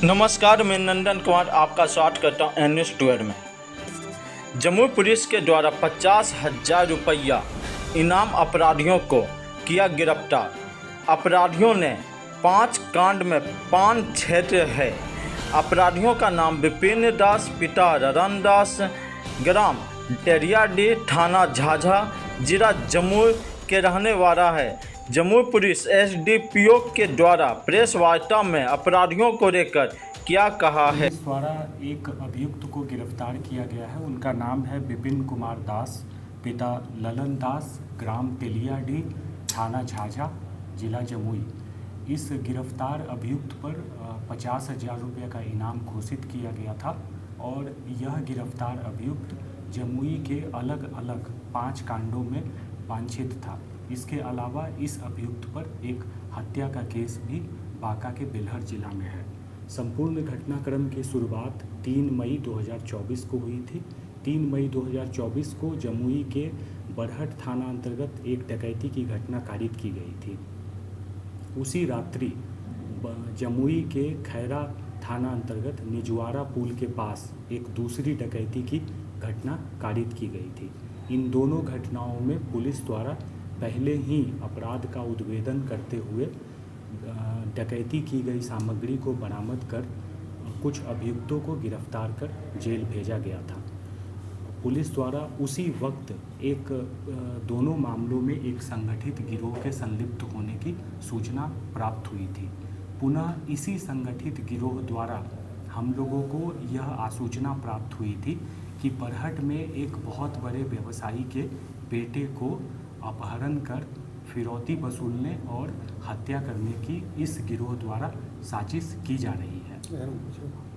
नमस्कार, मैं नंदन कुमार आपका स्वागत करता हूँ N-News में। जमुई पुलिस के द्वारा 50,000 रुपया इनाम अपराधियों को किया गिरफ्तार। अपराधियों ने 5 कांड में पान क्षेत्र है। अपराधियों का नाम विपिन दास, पिता रतन दास, ग्राम टेरियाडीह, थाना झाझा, जिला जमुई के रहने वाला है। जमुई पुलिस एसडीपीओ के द्वारा प्रेस वार्ता में अपराधियों को लेकर क्या कहा है। पुलिस द्वारा एक अभियुक्त को गिरफ्तार किया गया है। उनका नाम है विपिन कुमार दास, पिता ललन दास, ग्राम टेलियाडीह, थाना झाझा, जिला जमुई। इस गिरफ्तार अभियुक्त पर 50,000 रुपये का इनाम घोषित किया गया था और यह गिरफ्तार अभियुक्त जमुई के अलग अलग 5 कांडों में वांछित था। इसके अलावा इस अभियुक्त पर एक हत्या का केस भी बांका के बेलहर जिला में है। संपूर्ण घटनाक्रम की शुरुआत 3 मई 2024 को हुई थी। 3 मई 2024 को जमुई के बरहट थाना अंतर्गत एक डकैती की घटना कारित की गई थी। उसी रात्रि जमुई के खैरा थाना अंतर्गत निजवारा पुल के पास एक दूसरी डकैती की घटना कारित की गई थी। इन दोनों घटनाओं में पुलिस द्वारा पहले ही अपराध का उद्भेदन करते हुए डकैती की गई सामग्री को बरामद कर कुछ अभियुक्तों को गिरफ्तार कर जेल भेजा गया था। पुलिस द्वारा उसी वक्त दोनों मामलों में एक संगठित गिरोह के संलिप्त होने की सूचना प्राप्त हुई थी। पुनः इसी संगठित गिरोह द्वारा हम लोगों को यह आसूचना प्राप्त हुई थी कि बरहट में एक बहुत बड़े व्यवसायी के बेटे को अपहरण कर फिरौती वसूलने और हत्या करने की इस गिरोह द्वारा साजिश की जा रही है।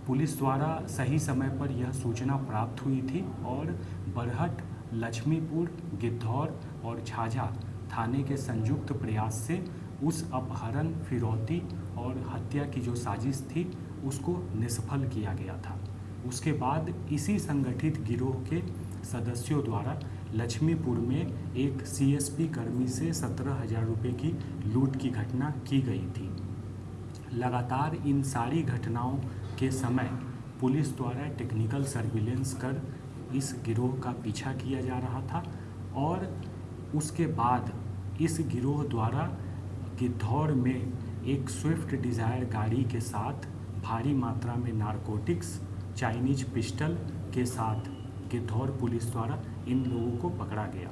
पुलिस द्वारा सही समय पर यह सूचना प्राप्त हुई थी और बरहट, लक्ष्मीपुर, गिद्धौर और झाझा थाने के संयुक्त प्रयास से उस अपहरण, फिरौती और हत्या की जो साजिश थी उसको निष्फल किया गया था। उसके बाद इसी संगठित गिरोह के सदस्यों द्वारा लक्ष्मीपुर में एक सीएसपी कर्मी से 17,000 रुपये की लूट की घटना की गई थी। लगातार इन सारी घटनाओं के समय पुलिस द्वारा टेक्निकल सर्विलेंस कर इस गिरोह का पीछा किया जा रहा था और उसके बाद इस गिरोह द्वारा गिद्धौर में एक स्विफ्ट डिज़ायर गाड़ी के साथ भारी मात्रा में नारकोटिक्स, चाइनीज पिस्टल के साथ गिद्धौर पुलिस द्वारा इन लोगों को पकड़ा गया।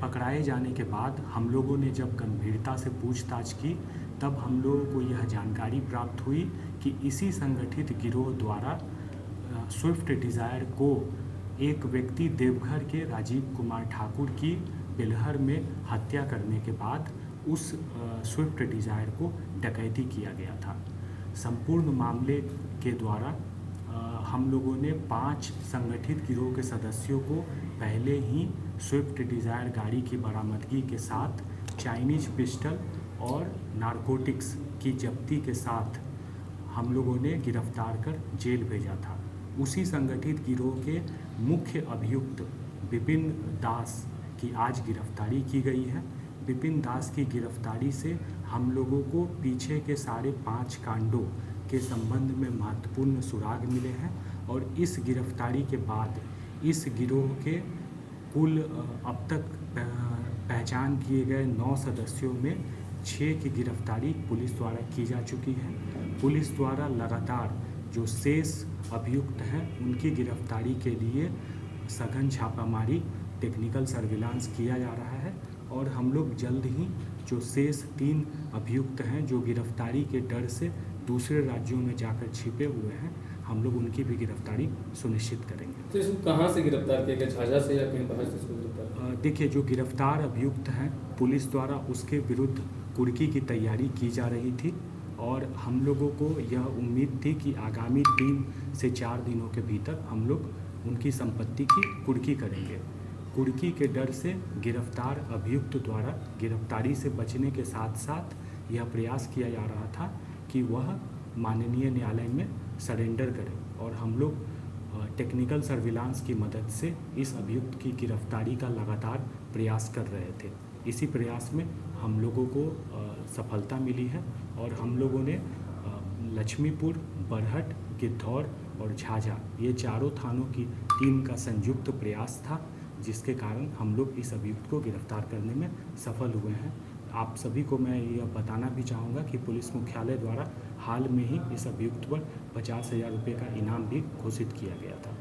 पकड़ाए जाने के बाद हम लोगों ने जब गंभीरता से पूछताछ की तब हम लोगों को यह जानकारी प्राप्त हुई कि इसी संगठित गिरोह द्वारा स्विफ्ट डिज़ायर को एक व्यक्ति देवघर के राजीव कुमार ठाकुर की बेलहर में हत्या करने के बाद उस स्विफ्ट डिज़ायर को डकैती किया गया था। संपूर्ण मामले के द्वारा हम लोगों ने 5 संगठित गिरोह के सदस्यों को पहले ही स्विफ्ट डिज़ायर गाड़ी की बरामदगी के साथ चाइनीज पिस्टल और नारकोटिक्स की जब्ती के साथ हम लोगों ने गिरफ्तार कर जेल भेजा था। उसी संगठित गिरोह के मुख्य अभियुक्त विपिन दास की आज गिरफ्तारी की गई है। विपिन दास की गिरफ्तारी से हम लोगों को पीछे के सारे 5 कांडों के संबंध में महत्वपूर्ण सुराग मिले हैं और इस गिरफ्तारी के बाद इस गिरोह के कुल अब तक पहचान किए गए 9 सदस्यों में 6 की गिरफ्तारी पुलिस द्वारा की जा चुकी है। पुलिस द्वारा लगातार जो शेष अभियुक्त हैं उनकी गिरफ्तारी के लिए सघन छापामारी, टेक्निकल सर्विलांस किया जा रहा है और हम लोग जल्द ही जो शेष 3 अभियुक्त हैं जो गिरफ्तारी के डर से दूसरे राज्यों में जाकर छिपे हुए हैं, हम लोग उनकी भी गिरफ्तारी सुनिश्चित करेंगे। तो इसको कहाँ से गिरफ्तार किया गया, झाझा से या कहीं बाहर से इसको गिरफ्तार? देखिए, जो गिरफ्तार अभियुक्त हैं पुलिस द्वारा उसके विरुद्ध कुर्की की तैयारी की जा रही थी और हम लोगों को यह उम्मीद थी कि आगामी 3 से 4 दिनों के भीतर हम लोग उनकी संपत्ति की कुर्की करेंगे। कुर्की के डर से गिरफ्तार अभियुक्त द्वारा गिरफ्तारी से बचने के साथ साथ यह प्रयास किया जा रहा था कि वह माननीय न्यायालय में सरेंडर करें और हम लोग टेक्निकल सर्विलांस की मदद से इस अभियुक्त की गिरफ्तारी का लगातार प्रयास कर रहे थे। इसी प्रयास में हम लोगों को सफलता मिली है और हम लोगों ने लक्ष्मीपुर, बरहट, गिद्धौर और झाझा, ये चारों थानों की टीम का संयुक्त प्रयास था, जिसके कारण हम लोग इस अभियुक्त को गिरफ्तार करने में सफल हुए हैं। आप सभी को मैं यह बताना भी चाहूँगा कि पुलिस मुख्यालय द्वारा हाल में ही इस अभियुक्त पर 50,000 रुपये का इनाम भी घोषित किया गया था।